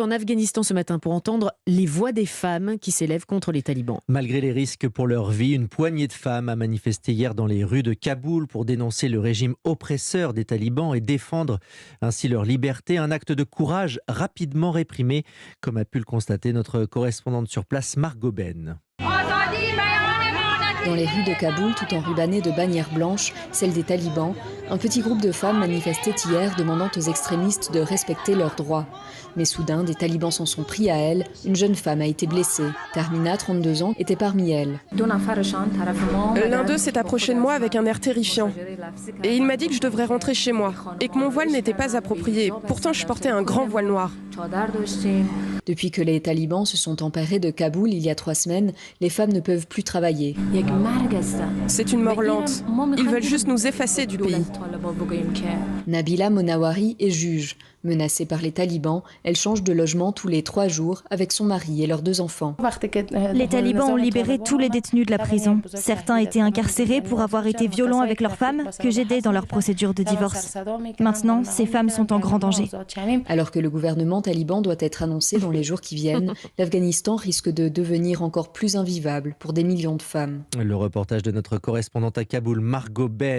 En Afghanistan ce matin pour entendre les voix des femmes qui s'élèvent contre les talibans. Malgré les risques pour leur vie, une poignée de femmes a manifesté hier dans les rues de Kaboul pour dénoncer le régime oppresseur des talibans et défendre ainsi leur liberté. Un acte de courage rapidement réprimé, comme a pu le constater notre correspondante sur place, Margot Ben. Dans les rues de Kaboul, tout enrubannées de bannières blanches, celles des talibans, un petit groupe de femmes manifestait hier demandant aux extrémistes de respecter leurs droits. Mais soudain, des talibans s'en sont pris à elles. Une jeune femme a été blessée. Tarmina, 32 ans, était parmi elles. L'un d'eux s'est approché de moi avec un air terrifiant. Et il m'a dit que je devrais rentrer chez moi et que mon voile n'était pas approprié. Pourtant, je portais un grand voile noir. Depuis que les talibans se sont emparés de Kaboul il y a 3 semaines, les femmes ne peuvent plus travailler. C'est une mort lente. Ils veulent juste nous effacer du pays. Nabila Monawari est juge. Menacée par les talibans, elle change de logement tous les 3 jours avec son mari et leurs 2 enfants. Les talibans ont libéré tous les détenus de la prison. Certains étaient incarcérés pour avoir été violents avec leurs femmes, que j'aidais dans leur procédure de divorce. Maintenant, ces femmes sont en grand danger. Alors que le gouvernement taliban doit être annoncé dans les jours qui viennent, l'Afghanistan risque de devenir encore plus invivable pour des millions de femmes. Le reportage de notre correspondante à Kaboul, Margot Ben.